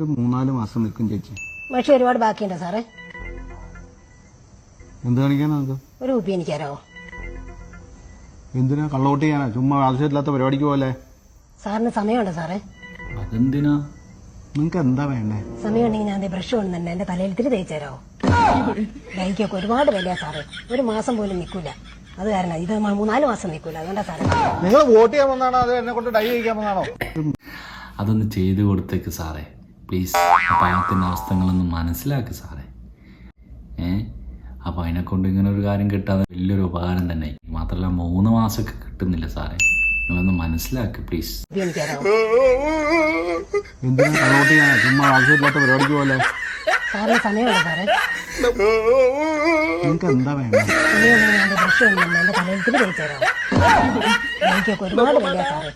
3-4 മാസം നിൽക്കും ചേച്ചി. പക്ഷെ ഒരുപാട് ബാക്കിയുണ്ടോ സാറേ? എന്ത് കാണിക്കാനാ? ഒരു കുപ്പി എനിക്ക് തരാമോ? എന്തിനാ? കള്ളവോട്ട് ചെയ്യാനാ? ചുമ്മാ ആവശ്യമില്ലാത്ത പരിപാടിക്ക് പോലെ. സാറിന് സമയമുണ്ടോ സാറേ? അതെന്തിനാ? നിങ്ങക്ക് എന്താ വേണ്ടേ? സമയം ഉണ്ടെങ്കിൽ ഞാൻ ബ്രഷ് കൊണ്ടുതന്നെ എന്റെ തലയിൽ ഇത്തിരി തേച്ച് തരാമോ? ഡൈക്കൊക്കെ ഒരുപാട് വിലയാ സാറേ, ഒരു മാസം പോലും നിൽക്കൂല. അത് കാരണം ഇത് 3-4 മാസം നിൽക്കൂല. അതുകൊണ്ടാ സാറേ. നിങ്ങൾ വോട്ട് ചെയ്യാൻ വന്നാണോ അത് എന്നെ കൊണ്ട് ഡൈ കഴിക്കാൻ വന്നാണോ? അതൊന്ന് ചെയ്തു കൊടുത്തേക്ക് സാറേ പ്ലീസ്. പാവത്തിൻ്റെ അവസ്ഥകളൊന്ന് മനസ്സിലാക്ക് സാറേ. അപ്പോൾ അതിനെക്കൊണ്ട് ഇങ്ങനെ ഒരു കാര്യം കിട്ടാതെ വലിയൊരു ഉപകാരം തന്നെ. മാത്രമല്ല 3 മാസമൊക്കെ കിട്ടുന്നില്ല സാറേ. നിങ്ങളൊന്ന് മനസ്സിലാക്ക് പ്ലീസ്. എനിക്ക് തരാമോ? എന്തിനാ? കള്ളവോട്ട് ചെയ്യാനാ? ചുമ്മാ ആവശ്യമില്ലാത്ത പരിപാടിക്ക് പോലെ. സാറിന് സമയമുണ്ടോ സാറേ? നിങ്ങക്ക് എന്താ വേണ്ടേ? സമയം ഉണ്ടെങ്കിൽ ഞാൻ ബ്രഷ് കൊണ്ടുതന്നെ എന്റെ തലയിൽ ഇത്തിരി തേച്ച് തരാമോ? ഡൈക്കൊക്കെ ഒരുപാട് വിലയാ സാറേ.